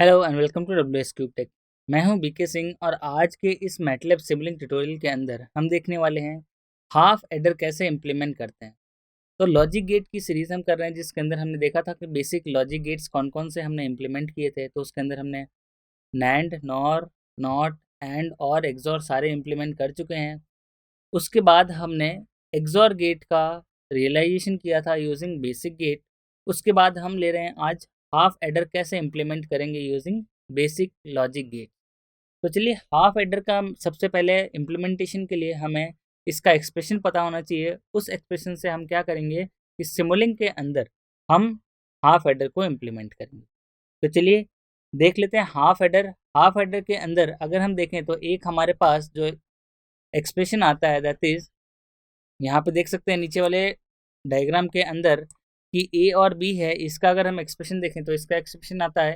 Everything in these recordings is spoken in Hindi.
Hello and welcome to W S Cube Tech. मैं हूं बीके सिंह और आज के इस मैटलैब सिबलिंग ट्यूटोरियल के अंदर हम देखने वाले हैं हाफ एडर कैसे इम्प्लीमेंट करते हैं। तो लॉजिक गेट की सीरीज हम कर रहे हैं जिसके अंदर हमने देखा था कि बेसिक लॉजिक गेट्स कौन कौन से हमने इम्प्लीमेंट किए थे। तो उसके अंदर हमने नैंड, नॉर, नॉट, एंड और एक्सॉर सारे इम्प्लीमेंट कर चुके हैं। उसके बाद हमने एक्सॉर गेट का रियलाइजेशन किया था यूजिंग बेसिक गेट। उसके बाद हम ले रहे हैं आज हाफ एडर कैसे इम्प्लीमेंट करेंगे यूजिंग बेसिक लॉजिक गेट। तो चलिए, हाफ एडर का सबसे पहले इम्प्लीमेंटेशन के लिए हमें इसका एक्सप्रेशन पता होना चाहिए। उस एक्सप्रेशन से हम क्या करेंगे कि सिमुलिंक के अंदर हम हाफ एडर को इम्प्लीमेंट करेंगे। तो चलिए देख लेते हैं हाफ एडर के अंदर अगर हम देखें तो एक हमारे पास जो एक्सप्रेशन आता है दैट इज, यहाँ पे देख सकते हैं नीचे वाले डायग्राम के अंदर कि ए और बी है। इसका अगर हम एक्सप्रेशन देखें तो इसका एक्सप्रेशन आता है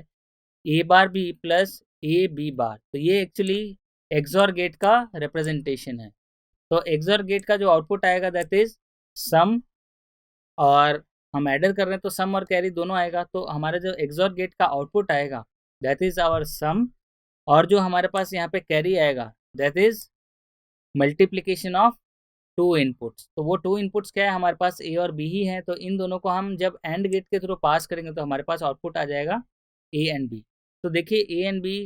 A bar B plus A B bar. तो ये एक्चुअली एक्सॉर गेट का रिप्रेजेंटेशन है। तो एक्सॉर गेट का जो आउटपुट आएगा दैट इज सम, और हम एडर कर रहे हैं तो सम और कैरी दोनों आएगा। तो हमारा जो एक्सॉर गेट का आउटपुट आएगा दैट इज आवर सम, और जो हमारे पास यहाँ पे कैरी आएगा that is multiplication of to inputs. तो वो टू इनपुट्स क्या है, हमारे पास ए और बी ही है। तो इन दोनों को हम जब एंड गेट के थ्रू पास करेंगे तो हमारे पास आउटपुट आ जाएगा ए एंड बी। तो देखिए ए एंड बी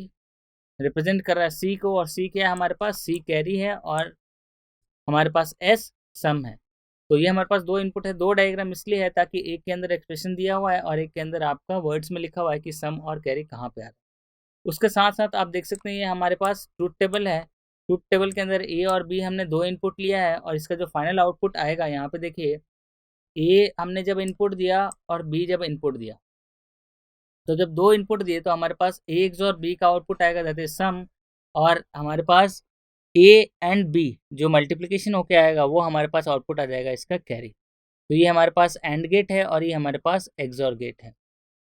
रिप्रेजेंट कर रहा है सी को, और सी क्या है हमारे पास, सी कैरी है, और हमारे पास एस सम है। तो ये हमारे पास दो इनपुट है। दो डायग्राम इसलिए है ताकि एक के अंदर एक्सप्रेशन दिया हुआ है और एक के अंदर आपका वर्ड्स में लिखा हुआ है कि सम और कैरी कहाँ पे आ रहा है। उसके साथ साथ आप देख सकते हैं ये हमारे पास ट्रूथ टेबल है। ट्रूथ टेबल के अंदर ए और बी हमने दो इनपुट लिया है, और इसका जो फाइनल आउटपुट आएगा यहाँ पे देखिए, ए हमने जब इनपुट दिया और बी जब इनपुट दिया, तो जब दो इनपुट दिए तो हमारे पास ए और बी का आउटपुट आएगा दैट इज सम, और हमारे पास ए एंड बी जो मल्टीप्लिकेशन होके आएगा वो हमारे पास आउटपुट आ जाएगा इसका कैरी। तो ये हमारे पास एंड गेट है और ये हमारे पास एक्सॉर गेट है।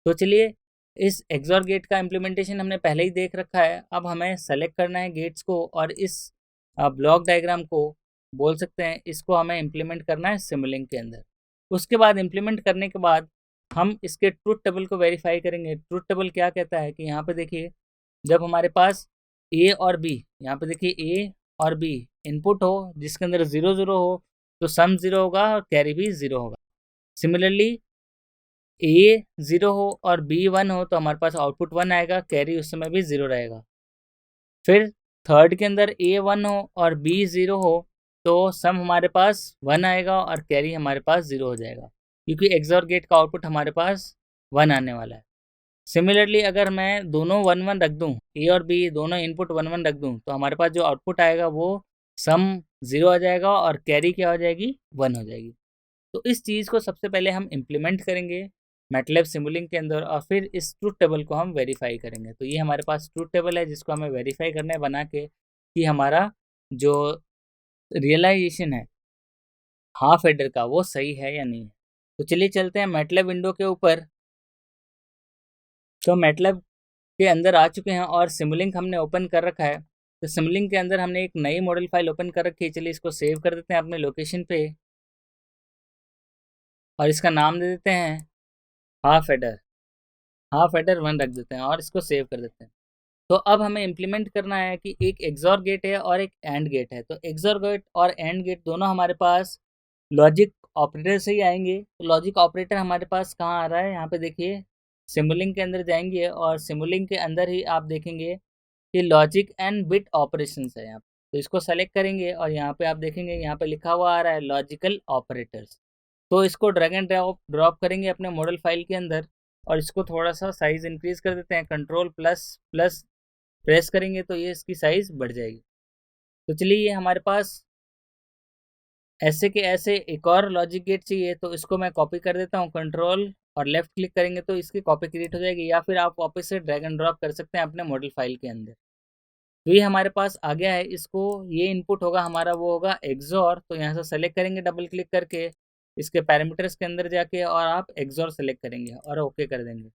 तो चलिए, इस एक्सॉर गेट का इम्प्लीमेंटेशन हमने पहले ही देख रखा है। अब हमें सेलेक्ट करना है गेट्स को, और इस ब्लॉक डायग्राम को बोल सकते हैं, इसको हमें इम्प्लीमेंट करना है सिमुलिंक के अंदर। उसके बाद इम्प्लीमेंट करने के बाद हम इसके ट्रूथ टेबल को वेरीफाई करेंगे। ट्रूथ टेबल क्या कहता है कि यहाँ पे देखिए, जब हमारे पास ए और बी, यहाँ पे देखिए ए और बी इनपुट हो जिसके अंदर 0 0 हो तो सम 0 होगा और कैरी भी 0 होगा। सिमिलरली ए 0 हो और बी 1 हो तो हमारे पास आउटपुट 1 आएगा, कैरी उस समय भी 0 रहेगा। फिर थर्ड के अंदर ए 1 हो और बी 0 हो तो सम हमारे पास 1 आएगा और कैरी हमारे पास 0 हो जाएगा, क्योंकि एक्सॉर गेट का आउटपुट हमारे पास 1 आने वाला है। सिमिलरली अगर मैं दोनों 1 1 रख दूँ, ए और बी दोनों इनपुट 1 1 रख दूँ, तो हमारे पास जो आउटपुट आएगा वो सम 0 आ जाएगा और कैरी क्या हो जाएगी, 1 हो जाएगी। तो इस चीज़ को सबसे पहले हम इम्प्लीमेंट करेंगे मैटलैब सिमुलिंक के अंदर, और फिर इस ट्रूथ टेबल को हम वेरीफाई करेंगे। तो ये हमारे पास ट्रूथ टेबल है जिसको हमें वेरीफाई करना है बना के कि हमारा जो रियलाइजेशन है हाफ एडर का वो सही है या नहीं है। तो चलिए चलते हैं मैटलैब विंडो के ऊपर। तो मैटलैब के अंदर आ चुके हैं और सिमुलिंक हमने ओपन कर रखा है। तो सिमुलिंक के अंदर हमने एक नई मॉडल फाइल ओपन कर रखी है। चलिए इसको सेव कर देते हैं अपने लोकेशन पे, और इसका नाम दे देते हैं हाफ एडर 1 रख देते हैं और इसको सेव कर देते हैं। तो अब हमें इम्प्लीमेंट करना है कि एक एक्सॉर गेट है और एक एंड गेट है। तो एक्सॉर गेट और एंड गेट दोनों हमारे पास लॉजिक ऑपरेटर से ही आएंगे। तो लॉजिक ऑपरेटर हमारे पास कहाँ आ रहा है, यहाँ पे देखिए सिमुलिंक के अंदर जाएंगे और सिमुलिंक के अंदर ही आप देखेंगे कि लॉजिक एंड बिट ऑपरेशंस है यहाँ पे। तो इसको सेलेक्ट करेंगे और यहाँ पे आप देखेंगे यहाँ पे लिखा हुआ आ रहा है लॉजिकल ऑपरेटर्स। तो इसको ड्रैग एंड ड्रॉप करेंगे अपने मॉडल फाइल के अंदर, और इसको थोड़ा सा साइज इंक्रीज कर देते हैं। कंट्रोल प्लस प्लस प्रेस करेंगे तो ये इसकी साइज बढ़ जाएगी। तो चलिए, ये हमारे पास ऐसे के ऐसे एक और लॉजिक गेट चाहिए, तो इसको मैं कॉपी कर देता हूँ। कंट्रोल और लेफ्ट क्लिक करेंगे तो इसकी कॉपी क्रिएट हो जाएगी, या फिर आप वापस से ड्रैग एंड ड्रॉप कर सकते हैं अपने मॉडल फाइल के अंदर। तो ये हमारे पास आ गया है। इसको ये इनपुट होगा हमारा, वो होगा एक्सॉर। तो यहाँ से सेलेक्ट करेंगे डबल क्लिक करके इसके पैरामीटर्स के अंदर जाके, और आप एक्सॉर सेलेक्ट करेंगे और ओके कर देंगे,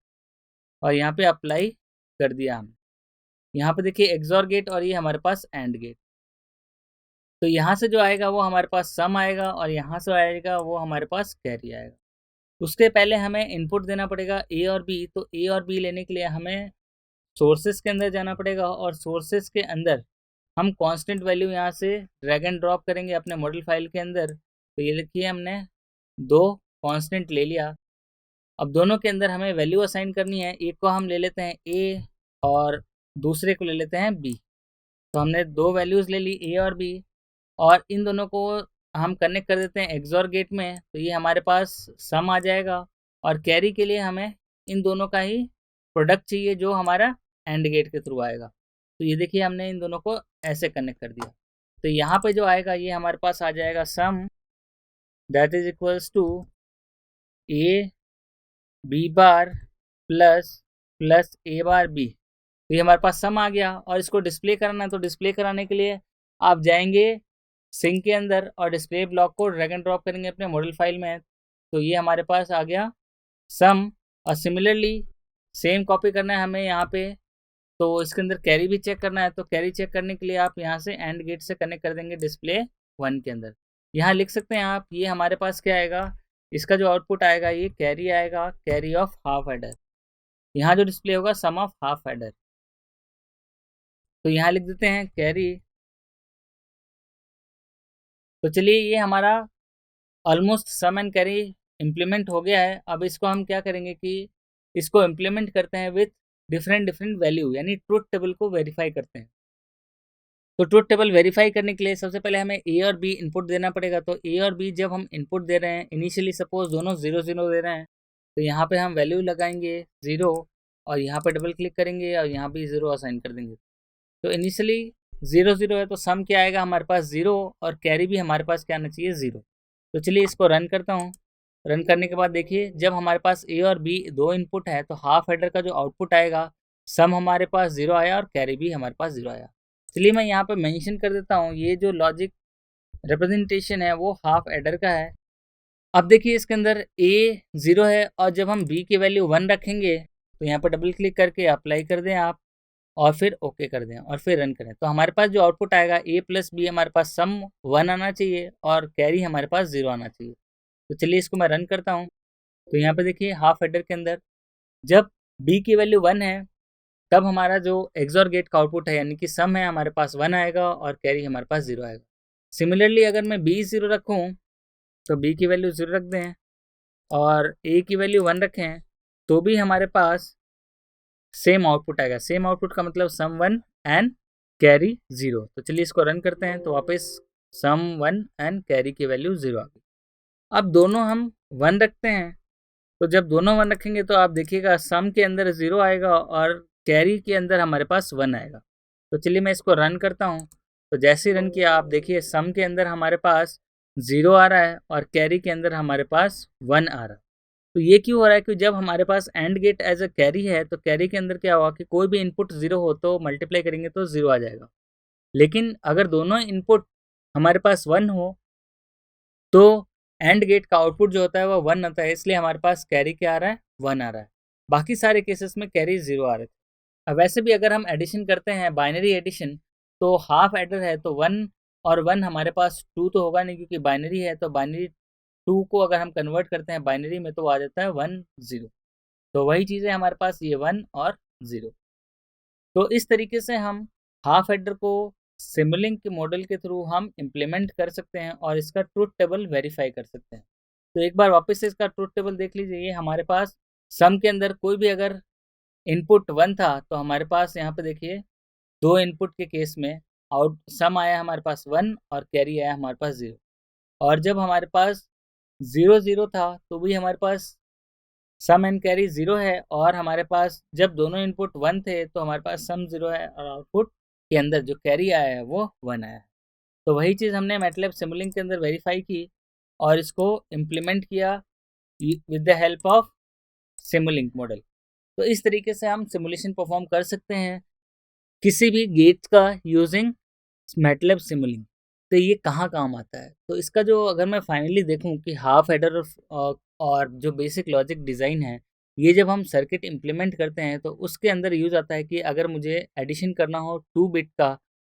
और यहाँ पे अप्लाई कर दिया हम। यहाँ पे देखिए एक्सॉर गेट और ये हमारे पास एंड गेट। तो यहाँ से जो आएगा वो हमारे पास सम आएगा, और यहाँ से आएगा वो हमारे पास कैरी आएगा। उसके पहले हमें इनपुट देना पड़ेगा ए और बी। तो ए और बी लेने के लिए हमें सोर्सेस के अंदर जाना पड़ेगा और सोर्सेस के अंदर हम कांस्टेंट वैल्यू यहाँ से ड्रैग एंड ड्रॉप करेंगे अपने मॉडल फाइल के अंदर। तो ये देखिए हमने दो कांस्टेंट ले लिया। अब दोनों के अंदर हमें वैल्यू असाइन करनी है। एक को हम ले लेते हैं ए और दूसरे को ले लेते हैं बी। तो हमने दो वैल्यूज़ ले ली ए और बी और इन दोनों को हम कनेक्ट कर देते हैं एक्सॉर गेट में। तो ये हमारे पास सम आ जाएगा और कैरी के लिए हमें इन दोनों का ही प्रोडक्ट चाहिए जो हमारा एंड गेट के थ्रू आएगा। तो ये देखिए हमने इन दोनों को ऐसे कनेक्ट कर दिया। तो यहाँ पे जो आएगा ये हमारे पास आ जाएगा sum that is equals to A B bar plus A bar B. तो ये हमारे पास सम आ गया और इसको डिस्प्ले कराना है। तो डिस्प्ले कराने के लिए आप जाएंगे सिंक के अंदर और डिस्प्ले ब्लॉक को ड्रैग एंड ड्रॉप करेंगे अपने मॉडल फाइल में। तो ये हमारे पास आ गया सम। और सिमिलरली सेम कॉपी करना है हमें यहाँ पे। तो इसके अंदर कैरी भी चेक करना है। तो कैरी चेक करने के लिए आप यहाँ से एंड गेट से कनेक्ट कर देंगे डिस्प्ले 1 के अंदर। यहाँ लिख सकते हैं आप, ये हमारे पास क्या आएगा, इसका जो आउटपुट आएगा ये कैरी आएगा, कैरी ऑफ हाफ एडर। यहाँ जो डिस्प्ले होगा सम ऑफ हाफ एडर। तो यहाँ लिख देते हैं कैरी। तो चलिए ये हमारा almost sum and carry implement हो गया है। अब इसको हम क्या करेंगे कि इसको इम्प्लीमेंट करते हैं विथ डिफरेंट वैल्यू, यानी ट्रुथ टेबल को वेरीफाई करते हैं। तो ट्रुथ टेबल वेरीफाई करने के लिए सबसे पहले हमें ए और बी इनपुट देना पड़ेगा। तो ए और बी जब हम इनपुट दे रहे हैं, इनिशियली सपोज दोनों 0 0 दे रहे हैं, तो यहाँ पे हम वैल्यू लगाएंगे 0 और यहाँ पे डबल क्लिक करेंगे और यहाँ भी 0 असाइन कर देंगे। तो इनिशियली 0 0 है तो सम क्या आएगा हमारे पास 0 और कैरी भी हमारे पास क्या आना चाहिए 0। तो चलिए इसको रन करता हूँ। रन करने के बाद देखिए जब हमारे पास ए और बी दो इनपुट है तो हाफ हेडर का जो आउटपुट आएगा सम हमारे पास 0 आया और कैरी भी हमारे पास 0 आया। चलिए मैं यहाँ पे मेंशन कर देता हूँ, ये जो लॉजिक रिप्रेजेंटेशन है वो हाफ एडर का है। अब देखिए इसके अंदर ए 0 है और जब हम बी की वैल्यू 1 रखेंगे तो यहाँ पर डबल क्लिक करके अप्लाई कर दें आप और फिर ओके कर दें और फिर रन करें। तो हमारे पास जो आउटपुट आएगा ए प्लस बी, हमारे पास सम 1 आना चाहिए और कैरी हमारे पास 0 आना चाहिए। तो चलिए इसको मैं रन करता हूँ। तो यहाँ पे देखिए हाफ एडर के अंदर जब बी की वैल्यू 1 है तब हमारा जो एक्सॉर गेट का आउटपुट है यानी कि सम है हमारे पास 1 आएगा और कैरी हमारे पास 0 आएगा। सिमिलरली अगर मैं बी 0 रखूँ तो बी की वैल्यू 0 रख दें और ए की वैल्यू 1 रखें तो भी हमारे पास सेम आउटपुट आएगा। सेम आउटपुट का मतलब सम 1 एंड कैरी 0। तो चलिए इसको रन करते हैं। तो वापस सम 1 एंड कैरी की वैल्यू 0 आ गई। अब दोनों हम 1 रखते हैं। तो जब दोनों 1 रखेंगे तो आप देखिएगा सम के अंदर 0 आएगा और कैरी के अंदर हमारे पास 1 आएगा। तो चलिए मैं इसको रन करता हूँ। तो जैसे ही रन किया आप देखिए सम के अंदर हमारे पास 0 आ रहा है और कैरी के अंदर हमारे पास 1 आ रहा है। तो ये क्यों हो रहा है कि जब हमारे पास AND gate as a carry है तो कैरी के अंदर क्या हुआ कि कोई भी इनपुट 0 हो तो मल्टीप्लाई करेंगे तो 0 आ जाएगा। लेकिन अगर दोनों इनपुट हमारे पास 1 हो तो एंड गेट का आउटपुट जो होता है वो 1 आता है, इसलिए हमारे पास कैरी क्या आ रहा है 1 आ रहा है। बाकी सारे केसेस में कैरी 0 आ रहे थे। अब वैसे भी अगर हम एडिशन करते हैं बाइनरी एडिशन तो हाफ एडर है तो 1 और 1 हमारे पास 2 तो होगा नहीं क्योंकि बाइनरी है। तो बाइनरी 2 को अगर हम कन्वर्ट करते हैं बाइनरी में तो आ जाता है 1 0। तो वही चीज़ है हमारे पास ये 1 और 0। तो इस तरीके से हम हाफ एडर को सिमुलिंक के मॉडल के थ्रू हम इम्प्लीमेंट कर सकते हैं और इसका ट्रुथ टेबल वेरीफाई कर सकते हैं। तो एक बार वापस से इसका ट्रुथ टेबल देख लीजिए। ये हमारे पास सम के अंदर कोई भी अगर इनपुट 1 था तो हमारे पास यहाँ पे देखिए दो इनपुट के केस में आउट सम आया हमारे पास 1 और कैरी आया हमारे पास 0। और जब हमारे पास 0 0 था तो भी हमारे पास सम एंड कैरी 0 है और हमारे पास जब दोनों इनपुट 1 थे तो हमारे पास सम 0 है और आउटपुट के अंदर जो कैरी आया है वो 1 आया है। तो वही चीज़ हमने मैटलैब सिमुलिंक के अंदर वेरीफाई की और इसको इम्प्लीमेंट किया with the help of Simulink model. तो इस तरीके से हम सिमुलेशन परफॉर्म कर सकते हैं किसी भी गेट का यूजिंग मैटलैब सिमुलिंक। तो ये कहाँ काम आता है, तो इसका जो अगर मैं फाइनली देखूं कि हाफ एडर और जो बेसिक लॉजिक डिज़ाइन है ये जब हम सर्किट इम्प्लीमेंट करते हैं तो उसके अंदर यूज़ आता है कि अगर मुझे एडिशन करना हो 2 बिट का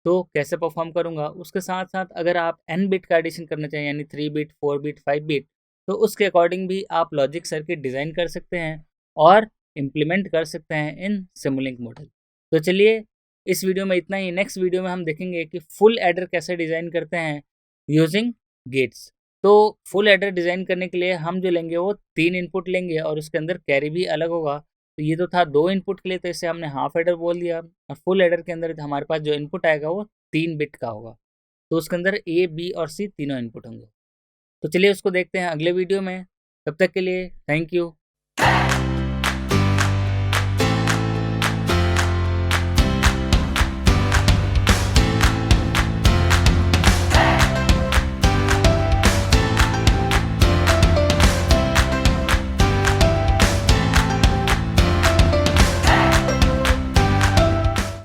तो कैसे परफॉर्म करूँगा। उसके साथ साथ अगर आप n बिट का एडिशन करना चाहिए यानी 3 बिट 4 बिट 5 बिट तो उसके अकॉर्डिंग भी आप लॉजिक सर्किट डिज़ाइन कर सकते हैं और इम्प्लीमेंट कर सकते हैं इन सिमुलिंक मॉडल। तो चलिए इस वीडियो में इतना ही। नेक्स्ट वीडियो में हम देखेंगे कि फुल एडर कैसे डिज़ाइन करते हैं यूजिंग गेट्स। तो फुल एडर डिज़ाइन करने के लिए हम जो लेंगे वो 3 इनपुट लेंगे और उसके अंदर कैरी भी अलग होगा। तो ये तो था 2 इनपुट के लिए, तो इसे हमने हाफ एडर बोल दिया। और फुल एडर के अंदर हमारे पास जो इनपुट आएगा वो 3 बिट का होगा। तो उसके अंदर ए, बी और सी तीनों इनपुट होंगे। तो चलिए उसको देखते हैं अगले वीडियो में। तब तक के लिए थैंक यू।